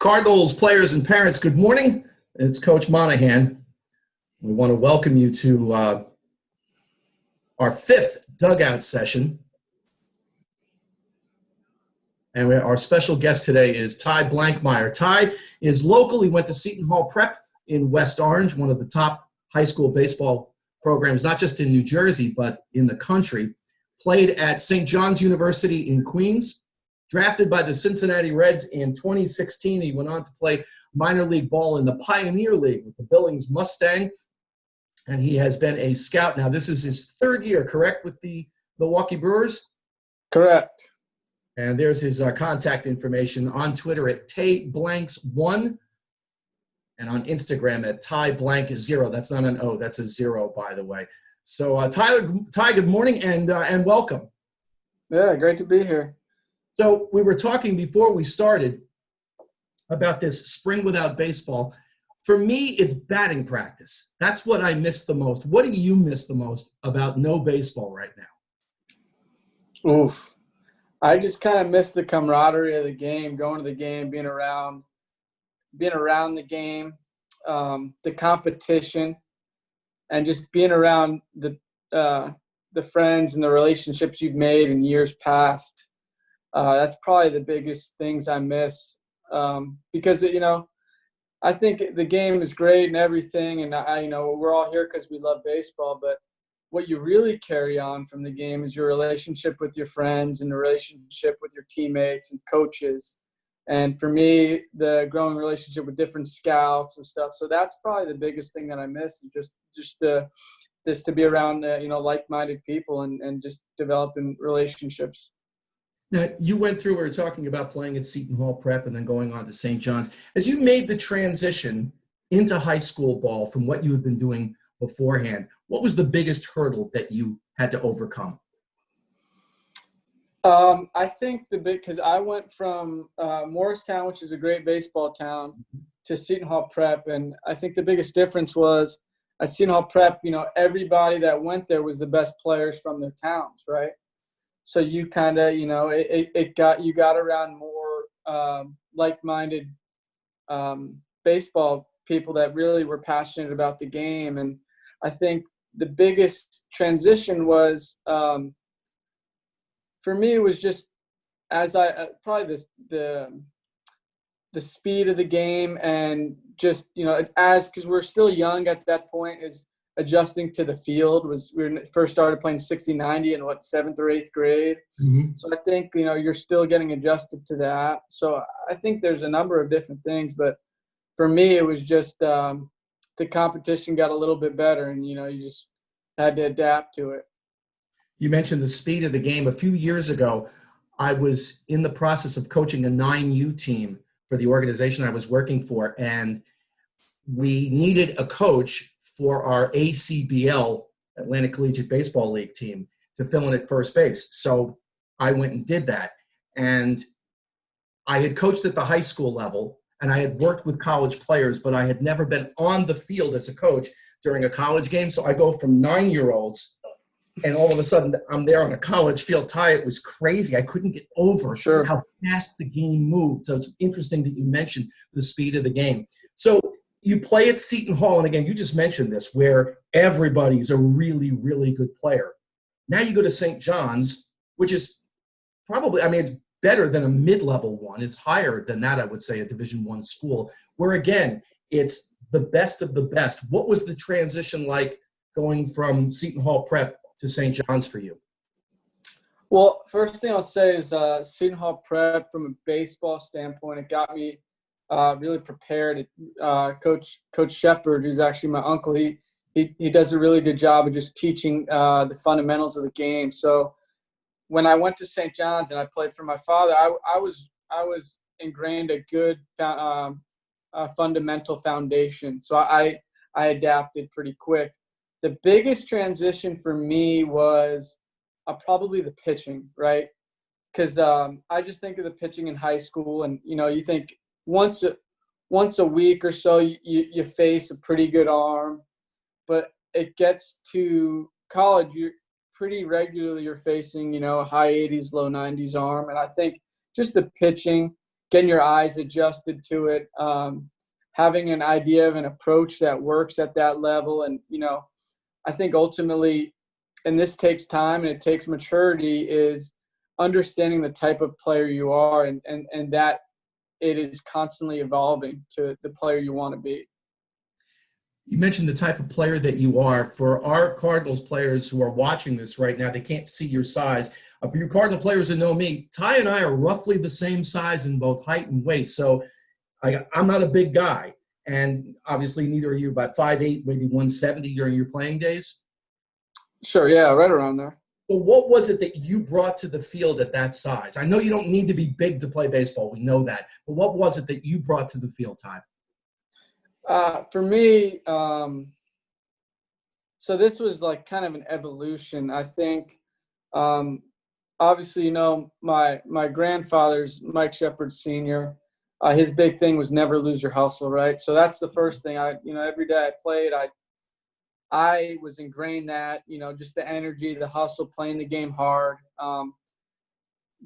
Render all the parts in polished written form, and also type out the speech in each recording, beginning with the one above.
Cardinals players and parents, good morning. It's Coach Monaghan. We want to welcome you to our fifth Dugout session. And our special guest today is Ty Blankmeyer. Ty is local. He went to Seton Hall Prep in West Orange, one of the top high school baseball programs, not just in New Jersey, but in the country. Played at St. John's University in Queens. Drafted by the Cincinnati Reds in 2016. He went on to play minor league ball in the Pioneer League with the Billings Mustang. And he has been a scout. Now, this is his third year, correct, with the Milwaukee Brewers? Correct. And there's his contact information on Twitter at TayBlanks1 and on Instagram at TyBlank0. That's not an O, that's a 0, by the way. So, Ty, good morning and welcome. Yeah, great to be here. So we were talking before we started about this spring without baseball. For me, it's batting practice. That's what I miss the most. What do you miss the most about no baseball right now? Oof. I just kind of miss the camaraderie of the game, going to the game, being around the game, the competition, and just being around the friends and the relationships you've made in years past. That's probably the biggest things I miss because, I think the game is great and everything. And we're all here because we love baseball, but what you really carry on from the game is your relationship with your friends and the relationship with your teammates and coaches. And for me, the growing relationship with different scouts and stuff. So that's probably the biggest thing that I miss, is just to be around, like-minded people and just developing relationships. Now, you went through, we were talking about playing at Seton Hall Prep and then going on to St. John's. As you made the transition into high school ball from what you had been doing beforehand, what was the biggest hurdle that you had to overcome? I think because I went from Morristown, which is a great baseball town, to Seton Hall Prep, and I think the biggest difference was at Seton Hall Prep, everybody that went there was the best players from their towns, right? So you kind of, you got around more like-minded baseball people that really were passionate about the game. And I think the biggest transition was, for me, it was just probably the speed of the game, and just, because we're still young at that point, is adjusting to the field. We first started playing 60-90 in 7th or 8th grade. Mm-hmm. So I think, you're still getting adjusted to that. So I think there's a number of different things, but for me, it was just the competition got a little bit better, and, you just had to adapt to it. You mentioned the speed of the game. A few years ago, I was in the process of coaching a 9U team for the organization I was working for, and we needed a coach for our ACBL, Atlantic Collegiate Baseball League team, to fill in at first base. So I went and did that. And I had coached at the high school level, and I had worked with college players, but I had never been on the field as a coach during a college game. So I go from 9-year-olds, and all of a sudden I'm there on a college field. Ty, it was crazy. I couldn't get over how fast the game moved. So it's interesting that you mentioned the speed of the game. So you play at Seton Hall, and again, you just mentioned this, where everybody's a really, really good player. Now you go to St. John's, which is probably, it's better than a mid-level one. It's higher than that, I would say, a Division I school, where, again, it's the best of the best. What was the transition like going from Seton Hall Prep to St. John's for you? Well, first thing I'll say is Seton Hall Prep, from a baseball standpoint, it got me really prepared. Coach Shepard, who's actually my uncle, he does a really good job of just teaching the fundamentals of the game. So when I went to St. John's and I played for my father, I was ingrained a good fundamental foundation. So I adapted pretty quick. The biggest transition for me was probably the pitching, right? Because I just think of the pitching in high school, and you think once a week or so you face a pretty good arm, but it gets to college, you're pretty regularly you're facing a high 80s, low 90s arm. And I think just the pitching, getting your eyes adjusted to it, having an idea of an approach that works at that level. And, I think ultimately, and this takes time and it takes maturity, is understanding the type of player you are and that it is constantly evolving to the player you want to be. You mentioned the type of player that you are. For our Cardinals players who are watching this right now, they can't see your size. For you Cardinal players that know me, Ty and I are roughly the same size in both height and weight. So I'm not a big guy. And obviously neither are you, about 5'8", maybe 170 during your playing days. Sure, yeah, right around there. Well, what was it that you brought to the field at that size? I know you don't need to be big to play baseball. We know that. But what was it that you brought to the field, Ty? For me, so this was like kind of an evolution. I think, obviously, my grandfather's Mike Shepard Sr., his big thing was never lose your hustle, right? So that's the first thing. Every day I played, I was ingrained that, just the energy, the hustle, playing the game hard.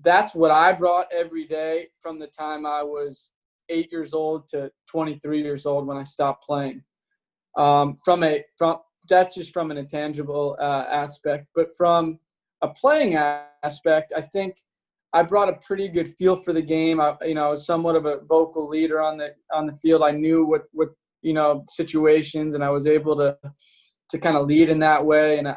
That's what I brought every day from the time I was 8 years old to 23 years old when I stopped playing. That's just from an intangible aspect, but from a playing aspect, I think I brought a pretty good feel for the game. I was somewhat of a vocal leader on the field. I knew what situations, and I was able to kind of lead in that way. And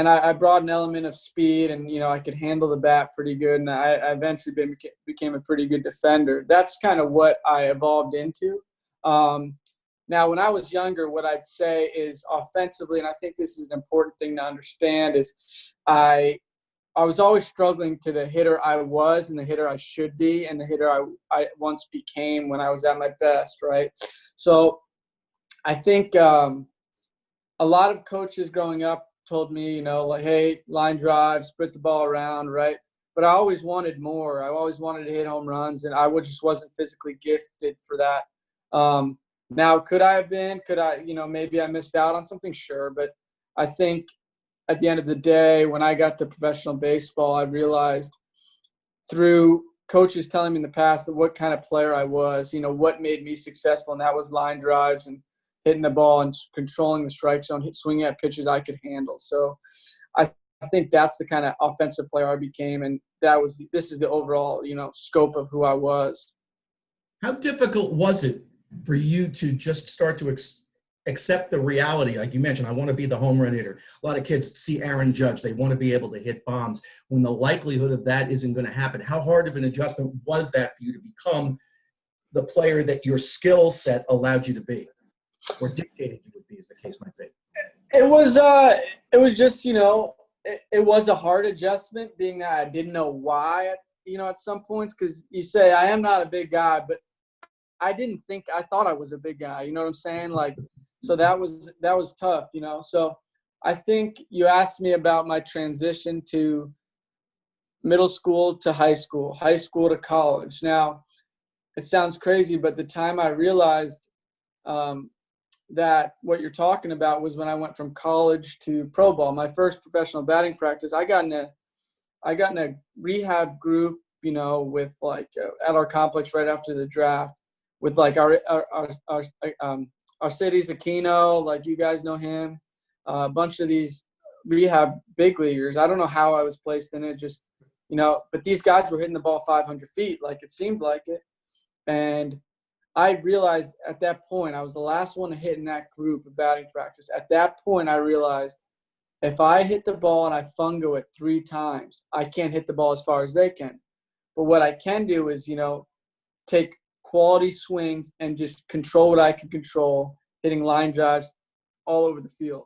I brought an element of speed, and I could handle the bat pretty good. And I eventually became a pretty good defender. That's kind of what I evolved into. Now, when I was younger, what I'd say is offensively, and I think this is an important thing to understand, is I was always struggling to the hitter I was and the hitter I should be and the hitter I once became when I was at my best, right? So I think a lot of coaches growing up told me, like, hey, line drive, split the ball around, right? But I always wanted more. I always wanted to hit home runs, and I just wasn't physically gifted for that. Now, could I have been? Could I, maybe I missed out on something? Sure. But I think at the end of the day, when I got to professional baseball, I realized through coaches telling me in the past that what kind of player I was, what made me successful, and that was line drives and hitting the ball and controlling the strike zone, swinging at pitches I could handle. So I think that's the kind of offensive player I became, and this is the overall, scope of who I was. How difficult was it for you to just start to accept the reality? Like you mentioned, I want to be the home run hitter. A lot of kids see Aaron Judge. They want to be able to hit bombs. When the likelihood of that isn't going to happen, how hard of an adjustment was that for you to become the player that your skill set allowed you to be, or dictated you would be, as the case might be? It was just, it was a hard adjustment, being that I didn't know why, at some points, because you say I am not a big guy, but I thought I was a big guy. You know what I'm saying? Like, so that was tough, So I think you asked me about my transition to middle school to high school to college. Now, it sounds crazy, but the time I realized that what you're talking about was when I went from college to pro ball. My first professional batting practice, I got in a rehab group, with like at our complex right after the draft, with like our city's Aquino, like you guys know him, a bunch of these rehab big leaguers. I don't know how I was placed in it, just but these guys were hitting the ball 500 feet, like it seemed like it, and I realized at that point, I was the last one to hit in that group of batting practice. At that point, I realized if I hit the ball and I fungo it 3 times, I can't hit the ball as far as they can. But what I can do is, take quality swings and just control what I can control, hitting line drives all over the field.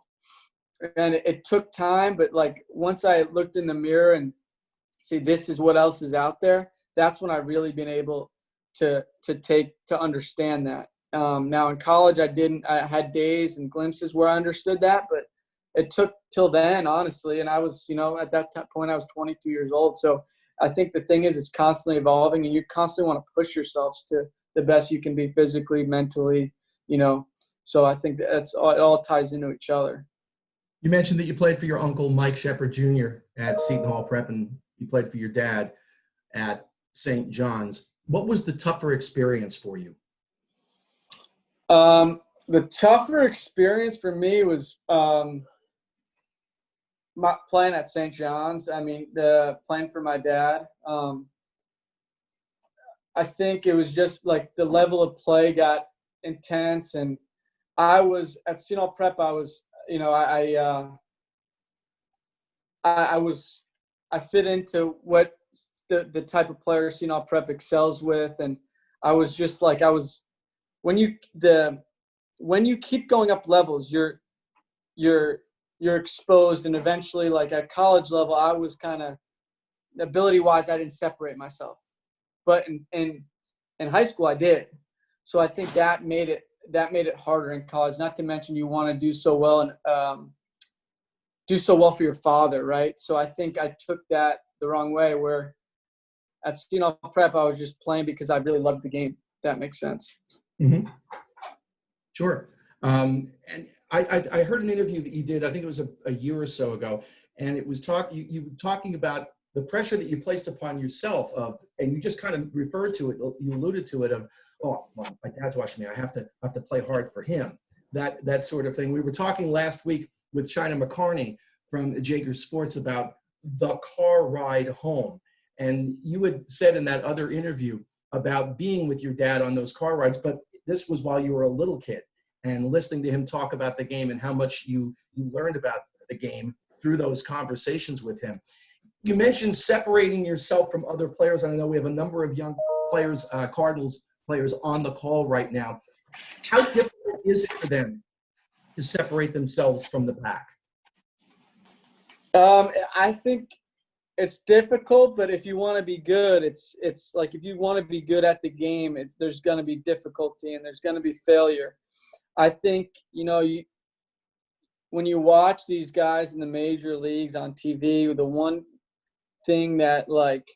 And it took time, but like once I looked in the mirror and see this is what else is out there, that's when I really been able to understand that. Now in college, I had days and glimpses where I understood that, but it took till then, honestly. And I was, at that point I was 22 years old. So I think the thing is, it's constantly evolving, and you constantly want to push yourselves to the best you can be physically, mentally, so I think it all ties into each other. You mentioned that you played for your uncle, Mike Shepard Jr. at Seton Hall Prep, and you played for your dad at St. John's. What was the tougher experience for you? The tougher experience for me was playing at St. John's. I mean, playing for my dad. I think it was just like the level of play got intense, and I was at Seton Hall Prep. I was, you know, I fit into what the type of player Seton Hall Prep excels with, and I was just like when you keep going up levels, you're exposed, and eventually, like at college level, I was kind of ability wise, I didn't separate myself, but in high school I did. So I think that made it harder in college. Not to mention you want to do so well and do so well for your father, right? So I think I took that the wrong way. Where at Seton Hall Prep, I was just playing because I really loved the game. If that makes sense. Mm-hmm. Sure. And I heard an interview that you did, I think it was a year or so ago, and it was you were talking about the pressure that you placed upon yourself and you just kind of referred to it, you alluded to it of, oh, well, my dad's watching me, I have to play hard for him. That sort of thing. We were talking last week with China McCarney from Jager Sports about the car ride home. And you had said in that other interview about being with your dad on those car rides, but this was while you were a little kid, and listening to him talk about the game and how much you learned about the game through those conversations with him. You mentioned separating yourself from other players, and I know we have a number of young players, Cardinals players, on the call right now. How difficult is it for them to separate themselves from the pack? I think it's difficult, but if you want to be good, it's like if you want to be good at the game, there's going to be difficulty and there's going to be failure. I think, when you watch these guys in the major leagues on TV, the one thing that, like,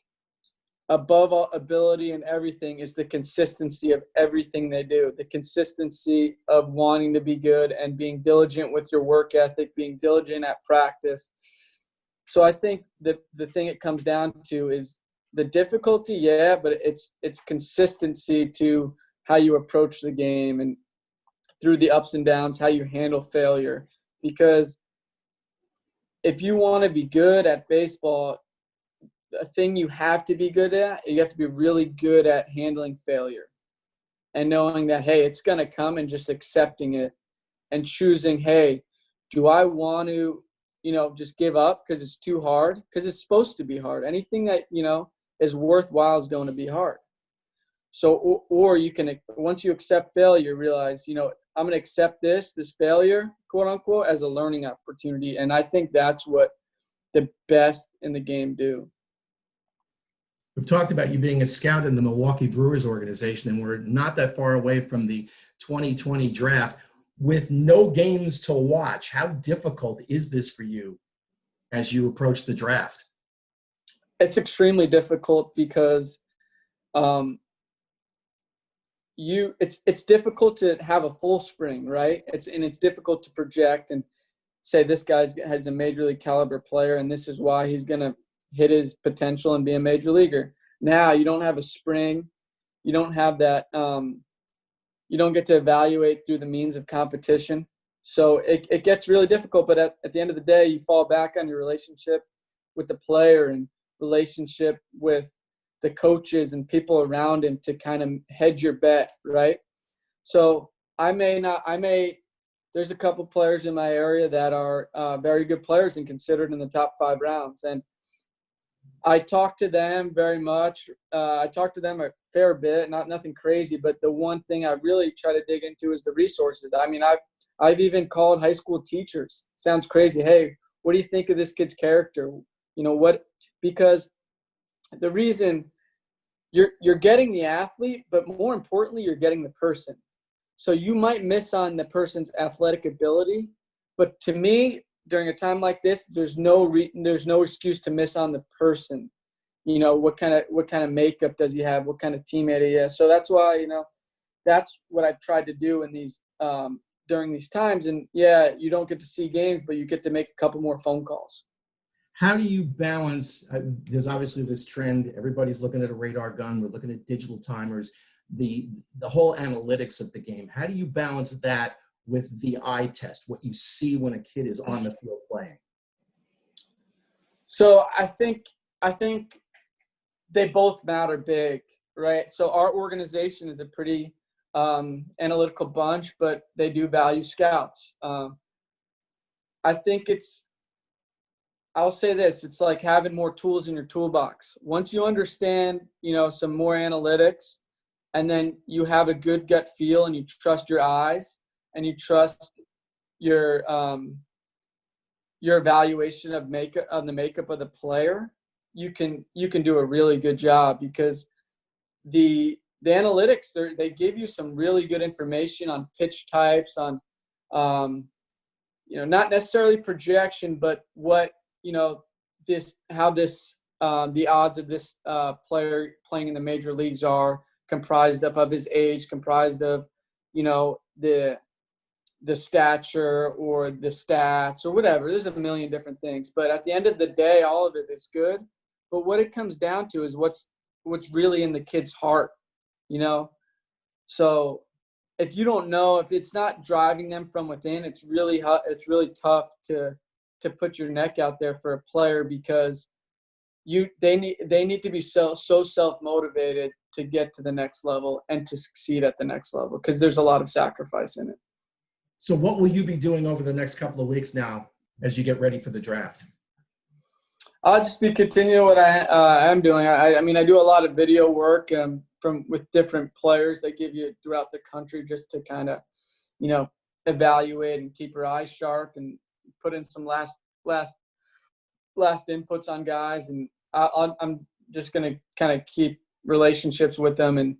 above all ability and everything is the consistency of everything they do, the consistency of wanting to be good and being diligent with your work ethic, being diligent at practice. So I think the thing it comes down to is the difficulty, yeah, but it's consistency to how you approach the game and through the ups and downs, how you handle failure. Because if you want to be good at baseball, a thing you have to be good at, you have to be really good at handling failure and knowing that, hey, it's going to come, and just accepting it and choosing, hey, do I want to, just give up because it's too hard? Because it's supposed to be hard. Anything that, is worthwhile is going to be hard. So, or you can, once you accept failure, realize, I'm going to accept this failure, quote unquote, as a learning opportunity. And I think that's what the best in the game do. We've talked about you being a scout in the Milwaukee Brewers organization, and we're not that far away from the 2020 draft. With no games to watch, how difficult is this for you as you approach the draft? It's extremely difficult because it's difficult to have a full spring, right? It's difficult to project and say this guy has a major league caliber player and this is why he's going to hit his potential and be a major leaguer. Now you don't have a spring. You don't have that. You don't get to evaluate through the means of competition. So it gets really difficult. But at the end of the day, you fall back on your relationship with the player and relationship with the coaches and people around him to kind of hedge your bet, right? So there's a couple players in my area that are very good players and considered in the top 5 rounds. And I talk to them very much. I talk to them a fair bit, nothing crazy, but the one thing I really try to dig into is the resources. I mean, I've even called high school teachers. Sounds crazy. Hey, what do you think of this kid's character? Because the reason you're getting the athlete, but more importantly, you're getting the person. So you might miss on the person's athletic ability, but to me, during a time like this, there's no excuse to miss on the person. What kind of makeup does he have? What kind of teammate he is? So that's why, that's what I've tried to do in these during these times. And yeah, you don't get to see games, but you get to make a couple more phone calls. How do you balance, there's obviously this trend, everybody's looking at a radar gun, we're looking at digital timers, the whole analytics of the game. How do you balance that with the eye test, what you see when a kid is on the field playing? So I think they both matter big, right? So our organization is a pretty analytical bunch, but they do value scouts. I think I'll say this, it's like having more tools in your toolbox. Once you understand, some more analytics, and then you have a good gut feel and you trust your eyes and you trust your evaluation of the makeup of the player, you can do a really good job, because the analytics, they give you some really good information on pitch types, on not necessarily projection, but what the odds of this player playing in the major leagues are comprised of his age, comprised of the stature or the stats or whatever. There's a million different things, but at the end of the day, all of it is good. But what it comes down to is what's really in the kid's heart, So if you don't know, if it's not driving them from within, it's really tough to put your neck out there for a player, because they need to be so self-motivated to get to the next level and to succeed at the next level, because there's a lot of sacrifice in it. So what will you be doing over the next couple of weeks now as you get ready for the draft? I'll just be continuing what I am doing. I mean, I do a lot of video work with different players that give you throughout the country, just to kind of, evaluate and keep your eyes sharp and put in some last inputs on guys. And I'm just going to kind of keep relationships with them and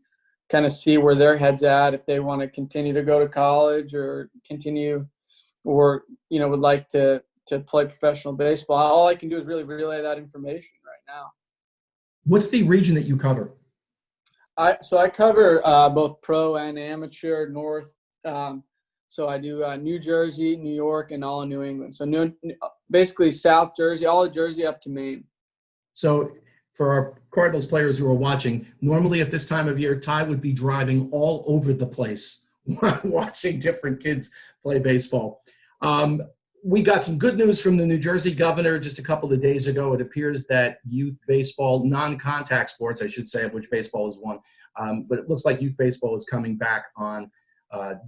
kind of see where their head's at, if they want to continue to go to college or continue, or, would like to play professional baseball. All I can do is really relay that information right now. What's the region that you cover? So I cover both pro and amateur north. So I do New Jersey, New York, and all of New England. So basically South Jersey, all of Jersey up to Maine. So for our Cardinals players who are watching, normally at this time of year, Ty would be driving all over the place watching different kids play baseball. We got some good news from the New Jersey governor just a couple of days ago. It appears that youth baseball, non-contact sports, I should say, of which baseball is one, but it looks like youth baseball is coming back on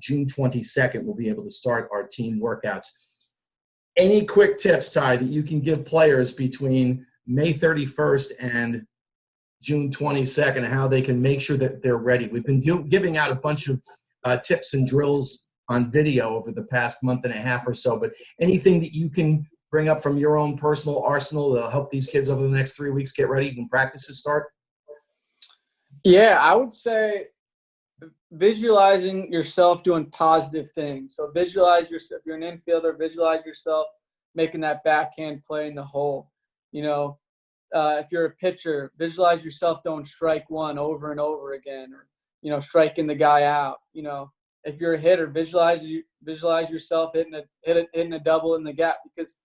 June 22nd. We'll be able to start our team workouts. Any quick tips, Ty, that you can give players between May 31st and June 22nd, how they can make sure that they're ready? We've been giving out a bunch of tips and drills on video over the past month and a half or so, but anything that you can bring up from your own personal arsenal that'll help these kids over the next 3 weeks get ready when practices start? Yeah, I would say visualizing yourself doing positive things. So visualize yourself, if you're an infielder, visualize yourself making that backhand play in the hole. If you're a pitcher, visualize yourself doing strike one over and over again, or, striking the guy out. If you're a hitter, visualize yourself hitting a double in the gap, because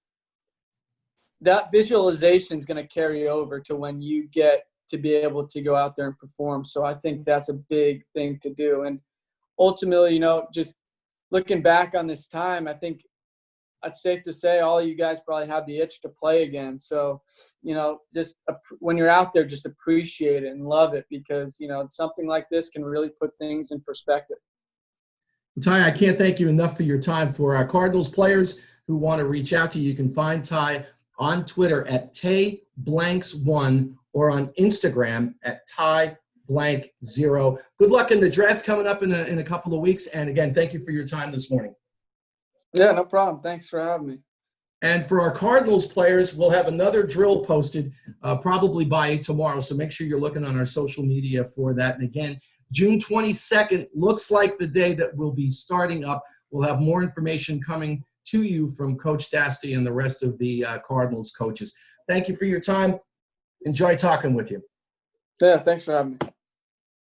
that visualization is going to carry over to when you get to be able to go out there and perform. So I think that's a big thing to do. And ultimately, just looking back on this time, I think it's safe to say all of you guys probably have the itch to play again. So, just when you're out there, just appreciate it and love it, because, something like this can really put things in perspective. Ty, I can't thank you enough for your time. For our Cardinals players who want to reach out to you, you can find Ty on Twitter at TayBlanks1 or on Instagram at TyBlank0. Good luck in the draft coming up in a couple of weeks. And again, thank you for your time this morning. Yeah, no problem. Thanks for having me. And for our Cardinals players, we'll have another drill posted probably by tomorrow. So make sure you're looking on our social media for that. And again, June 22nd looks like the day that we'll be starting up. We'll have more information coming to you from Coach Dasty and the rest of the Cardinals coaches. Thank you for your time. Enjoy talking with you. Yeah, thanks for having me.